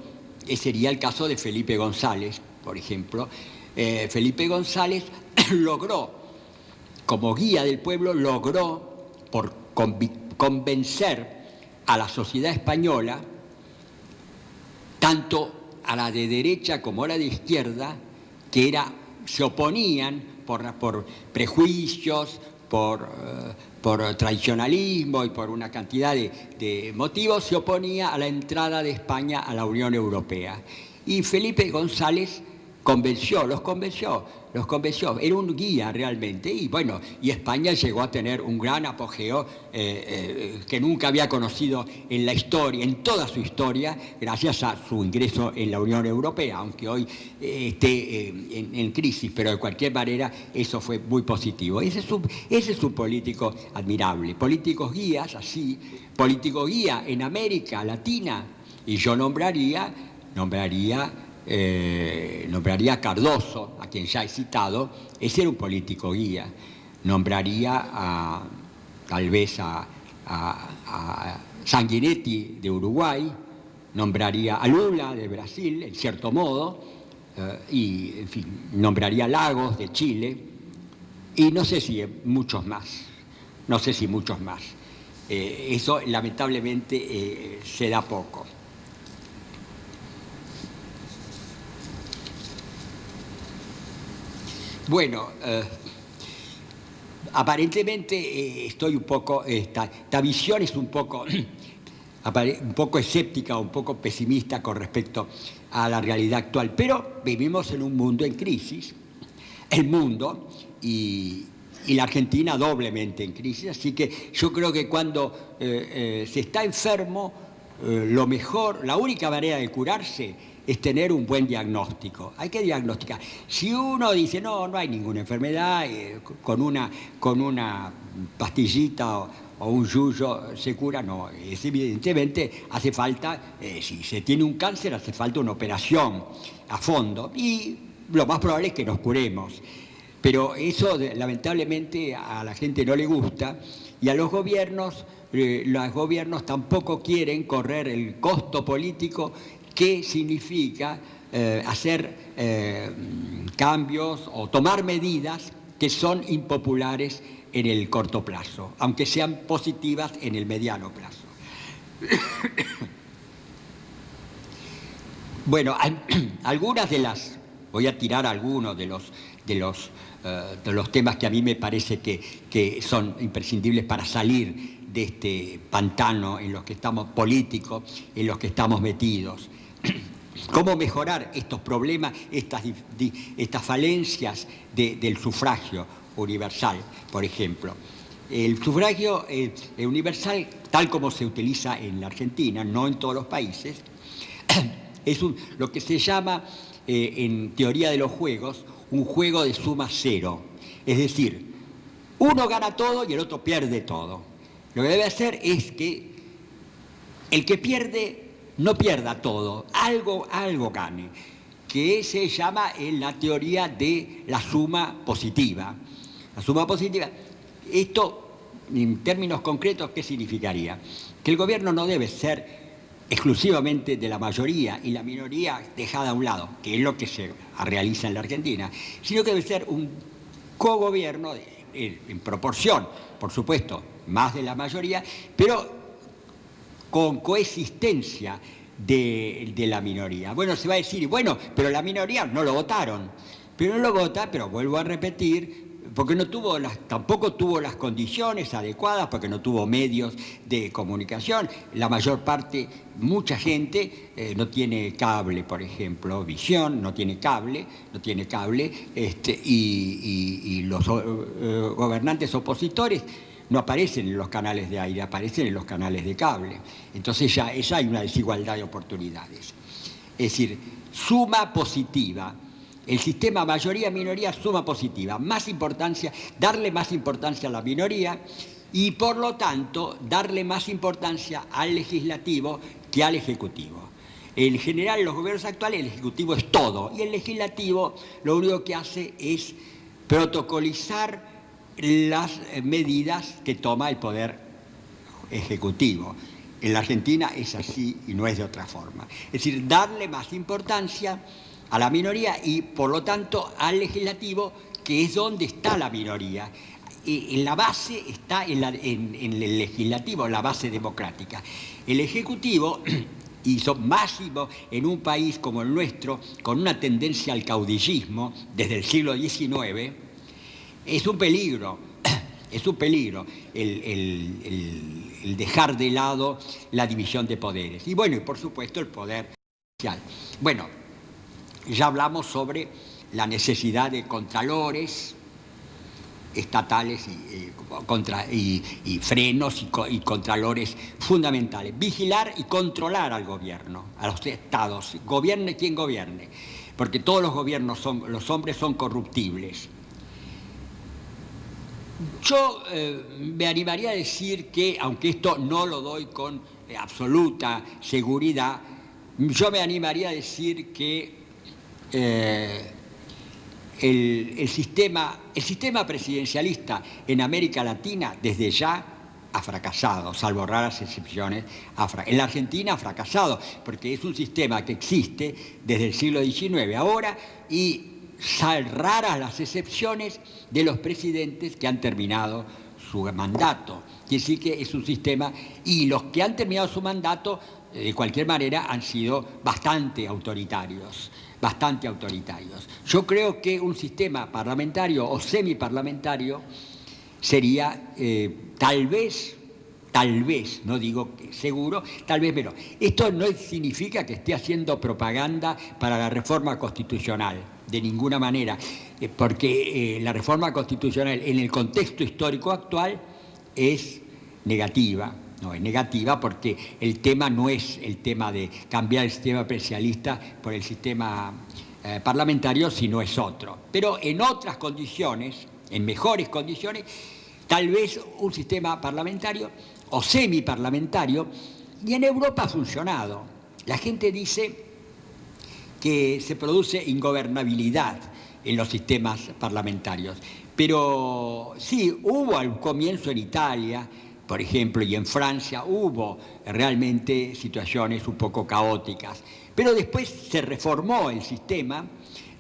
sería el caso de Felipe González, por ejemplo. Felipe González logró, como guía del pueblo, por convencer a la sociedad española, tanto a la de derecha como a la de izquierda, que se oponían por prejuicios, por tradicionalismo y por una cantidad de motivos, se oponía a la entrada de España a la Unión Europea. Y Felipe González los convenció, era un guía realmente, y España llegó a tener un gran apogeo que nunca había conocido en la historia, en toda su historia, gracias a su ingreso en la Unión Europea, aunque hoy esté en crisis, pero de cualquier manera eso fue muy positivo. Ese es un político admirable. Políticos guías así, político guía en América Latina, y yo nombraría a Cardoso, a quien ya he citado. Ese era un político guía. Nombraría tal vez a Sanguinetti de Uruguay, nombraría a Lula de Brasil, en cierto modo, y en fin, nombraría a Lagos de Chile, y no sé si muchos más. Eso lamentablemente se da poco. Bueno, aparentemente estoy un poco, esta visión es un poco escéptica, un poco pesimista con respecto a la realidad actual, pero vivimos en un mundo en crisis, el mundo y la Argentina doblemente en crisis, así que yo creo que cuando se está enfermo, lo mejor, la única manera de curarse es tener un buen diagnóstico. Hay que diagnosticar. Si uno dice, no hay ninguna enfermedad, con una pastillita o un yuyo se cura, no. Evidentemente hace falta, si se tiene un cáncer, hace falta una operación a fondo. Y lo más probable es que nos curemos. Pero eso, lamentablemente, a la gente no le gusta, y a los gobiernos tampoco quieren correr el costo político que significa hacer cambios o tomar medidas que son impopulares en el corto plazo, aunque sean positivas en el mediano plazo. Bueno, algunas de las, voy a tirar algunos de los temas que a mí me parece que son imprescindibles para salir de este pantano en los que estamos políticos, en los que estamos metidos. ¿Cómo mejorar estos problemas, estas falencias del sufragio universal, por ejemplo? El sufragio universal, tal como se utiliza en la Argentina, no en todos los países, es lo que se llama, en teoría de los juegos, un juego de suma cero. Es decir, uno gana todo y el otro pierde todo. Lo que debe hacer es que el que pierde no pierda todo, algo gane, que se llama en la teoría de la suma positiva. La suma positiva, esto en términos concretos, ¿qué significaría? Que el gobierno no debe ser exclusivamente de la mayoría y la minoría dejada a un lado, que es lo que se realiza en la Argentina, sino que debe ser un cogobierno en proporción, por supuesto, más de la mayoría, pero con coexistencia de la minoría. Bueno, se va a decir, bueno, pero la minoría no lo votaron, pero no lo vota, pero vuelvo a repetir, porque tampoco tuvo las condiciones adecuadas, porque no tuvo medios de comunicación. La mayor parte, mucha gente no tiene cable, por ejemplo, Visión, no tiene cable, y los gobernantes opositores no aparecen en los canales de aire, aparecen en los canales de cable. Entonces ya hay una desigualdad de oportunidades. Es decir, suma positiva. El sistema mayoría-minoría, suma positiva. Darle más importancia a la minoría y, por lo tanto, darle más importancia al legislativo que al ejecutivo. En general, en los gobiernos actuales, el ejecutivo es todo y el legislativo lo único que hace es protocolizar las medidas que toma el poder ejecutivo. En la Argentina es así y no es de otra forma. Es decir, darle más importancia a la minoría y, por lo tanto, al legislativo, que es donde está la minoría. En la base está en el legislativo, la base democrática. El ejecutivo, y son máximo en un país como el nuestro, con una tendencia al caudillismo desde el siglo XIX, es un peligro el dejar de lado la división de poderes. Y bueno, y por supuesto el poder social. Bueno, ya hablamos sobre la necesidad de contralores estatales y frenos y contralores fundamentales. Vigilar y controlar al gobierno, a los estados, gobierne quien gobierne, porque todos los gobiernos los hombres son corruptibles. Yo me animaría a decir que, aunque esto no lo doy con absoluta seguridad, yo me animaría a decir que el sistema presidencialista en América Latina desde ya ha fracasado, salvo raras excepciones. En la Argentina ha fracasado, porque es un sistema que existe desde el siglo XIX ahora y raras las excepciones de los presidentes que han terminado su mandato. Quiere decir que es un sistema, y los que han terminado su mandato, de cualquier manera, han sido bastante autoritarios. Yo creo que un sistema parlamentario o semiparlamentario sería tal vez, no digo que seguro, tal vez menos. Esto no significa que esté haciendo propaganda para la reforma constitucional, de ninguna manera, porque la reforma constitucional en el contexto histórico actual es negativa. No, es negativa porque el tema no es el tema de cambiar el sistema presidencialista por el sistema parlamentario, sino es otro. Pero en otras condiciones, en mejores condiciones, tal vez un sistema parlamentario o semiparlamentario, y en Europa ha funcionado. La gente dice que se produce ingobernabilidad en los sistemas parlamentarios, pero sí, hubo al comienzo en Italia, por ejemplo, y en Francia hubo realmente situaciones un poco caóticas, pero después se reformó el sistema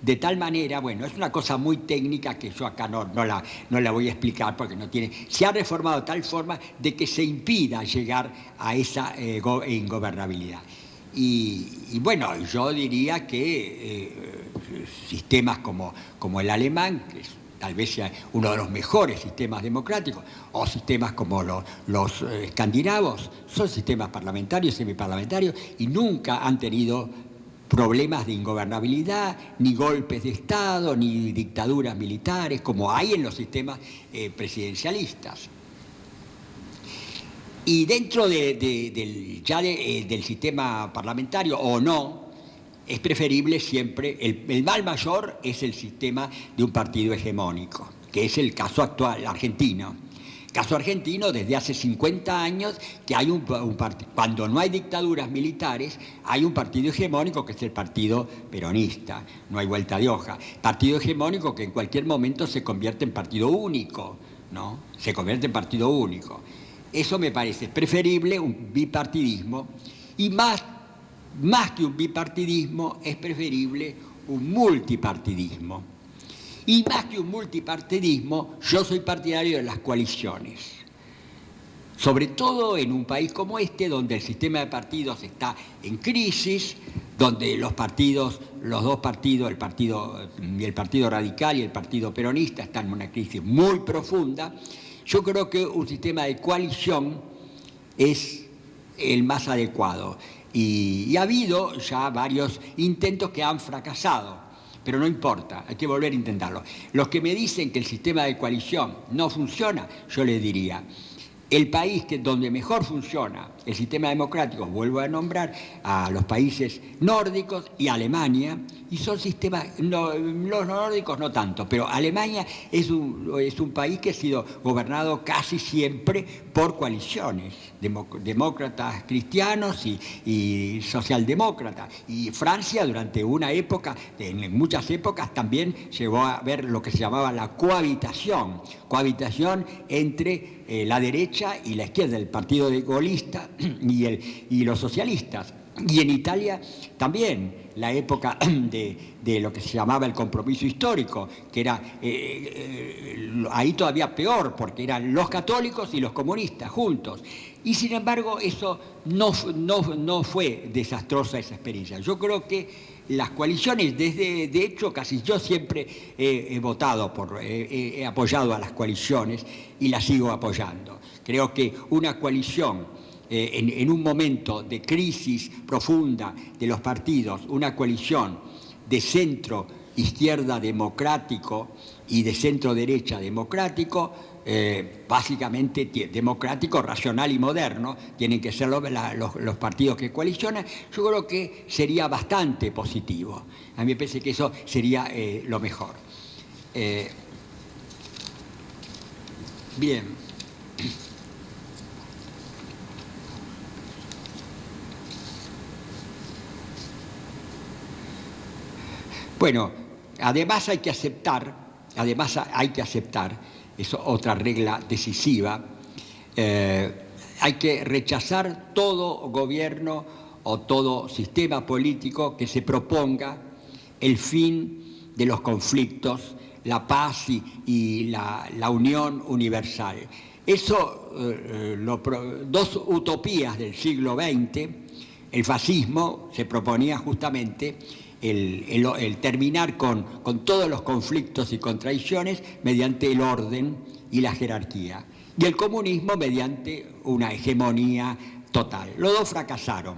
de tal manera, bueno, es una cosa muy técnica que yo acá no la voy a explicar porque no tiene, se ha reformado de tal forma de que se impida llegar a esa ingobernabilidad. Y bueno, yo diría que sistemas como el alemán, que tal vez sea uno de los mejores sistemas democráticos, o sistemas como los escandinavos, son sistemas parlamentarios, semiparlamentarios, y nunca han tenido problemas de ingobernabilidad, ni golpes de Estado, ni dictaduras militares, como hay en los sistemas presidencialistas. Y dentro del sistema parlamentario, o no, es preferible siempre, el mal mayor es el sistema de un partido hegemónico, que es el caso actual argentino. Caso argentino desde hace 50 años que hay un partido, cuando no hay dictaduras militares, hay un partido hegemónico que es el partido peronista, no hay vuelta de hoja. Partido hegemónico que en cualquier momento se convierte en partido único, ¿no? Se convierte en partido único. Eso me parece preferible un bipartidismo, y más que un bipartidismo es preferible un multipartidismo. Y más que un multipartidismo, yo soy partidario de las coaliciones. Sobre todo en un país como este, donde el sistema de partidos está en crisis, donde los dos partidos, el Partido Radical y el Partido Peronista, están en una crisis muy profunda. Yo creo que un sistema de coalición es el más adecuado. Y ha habido ya varios intentos que han fracasado. Pero no importa, hay que volver a intentarlo. Los que me dicen que el sistema de coalición no funciona, yo les diría, el país donde mejor funciona el sistema democrático, vuelvo a nombrar a los países nórdicos y Alemania, y son sistemas, los nórdicos no tanto, pero Alemania es un país que ha sido gobernado casi siempre por coaliciones, demócratas cristianos y socialdemócratas. Y Francia durante una época, en muchas épocas también llegó a haber lo que se llamaba la cohabitación entre la derecha y la izquierda, el partido gaullista y los socialistas. Y en Italia también la época de lo que se llamaba el compromiso histórico, que era ahí todavía peor, porque eran los católicos y los comunistas juntos. Y sin embargo eso no fue desastrosa esa experiencia. Yo creo que las coaliciones, de hecho casi yo siempre he apoyado a las coaliciones y las sigo apoyando. Creo que una coalición en un momento de crisis profunda de los partidos, una coalición de centro-izquierda democrático y de centro-derecha democrático, básicamente democrático, racional y moderno, tienen que ser los partidos que coalicionan. Yo creo que sería bastante positivo. A mí me parece que eso sería lo mejor. Bien. Bueno, además hay que aceptar, es otra regla decisiva, hay que rechazar todo gobierno o todo sistema político que se proponga el fin de los conflictos, la paz y la unión universal. Eso, dos utopías del siglo XX, el fascismo se proponía justamente el terminar con todos los conflictos y contradicciones mediante el orden y la jerarquía, y el comunismo mediante una hegemonía total. Los dos fracasaron.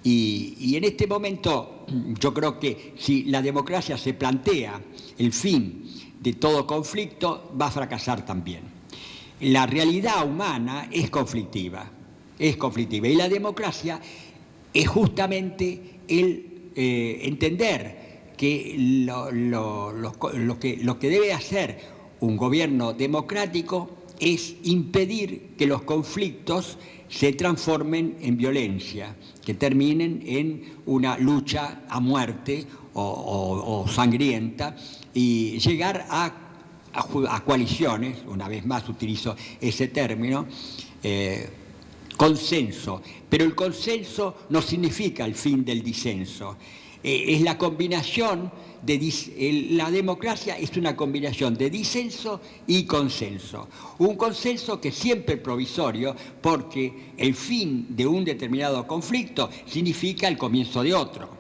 Y en este momento yo creo que si la democracia se plantea el fin de todo conflicto, va a fracasar también. La realidad humana es conflictiva, y la democracia es justamente el entender que lo que debe hacer un gobierno democrático es impedir que los conflictos se transformen en violencia, que terminen en una lucha a muerte o sangrienta, y llegar a coaliciones, una vez más utilizo ese término, consenso. Pero el consenso no significa el fin del disenso. Es la combinación la democracia es una combinación de disenso y consenso. Un consenso que siempre es provisorio porque el fin de un determinado conflicto significa el comienzo de otro.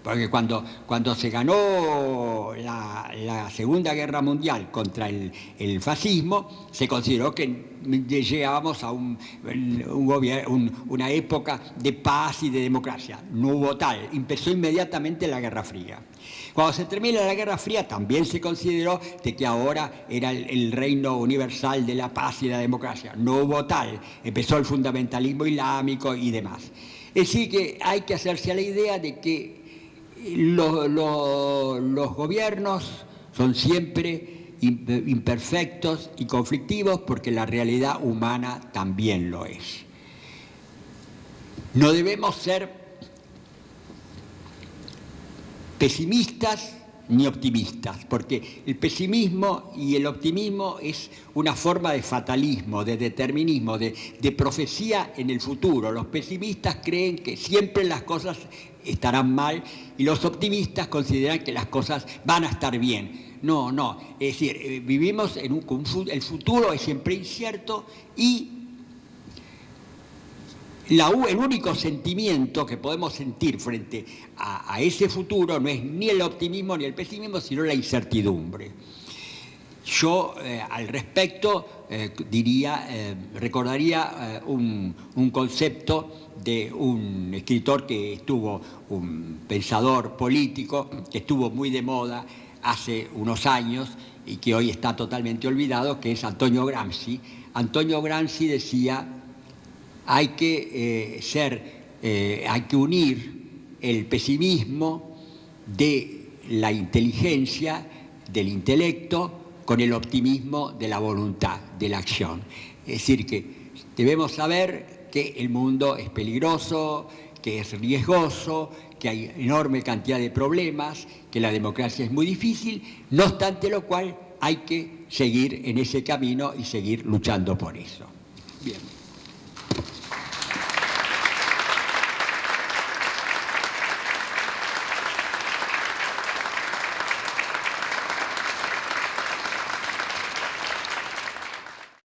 Porque cuando se ganó la Segunda Guerra Mundial contra el fascismo, se consideró que llegábamos a una época de paz y de democracia. No hubo tal. Empezó inmediatamente la Guerra Fría. Cuando se termina la Guerra Fría, también se consideró de que ahora era el reino universal de la paz y la democracia. No hubo tal. Empezó el fundamentalismo islámico y demás. Es decir, que hay que hacerse a la idea de que los gobiernos son siempre imperfectos y conflictivos porque la realidad humana también lo es. No debemos ser pesimistas ni optimistas, porque el pesimismo y el optimismo es una forma de fatalismo, de determinismo, de profecía en el futuro. Los pesimistas creen que siempre las cosas estarán mal y los optimistas consideran que las cosas van a estar bien. No, es decir, vivimos en el futuro es siempre incierto y el único sentimiento que podemos sentir frente a ese futuro no es ni el optimismo ni el pesimismo, sino la incertidumbre. Yo, al respecto, recordaría un concepto de un escritor un pensador político, que estuvo muy de moda hace unos años y que hoy está totalmente olvidado, que es Antonio Gramsci. Antonio Gramsci decía: hay que unir el pesimismo de la inteligencia, del intelecto, con el optimismo de la voluntad, de la acción. Es decir, que debemos saber que el mundo es peligroso, que es riesgoso, que hay enorme cantidad de problemas, que la democracia es muy difícil, no obstante lo cual hay que seguir en ese camino y seguir luchando por eso. Bien.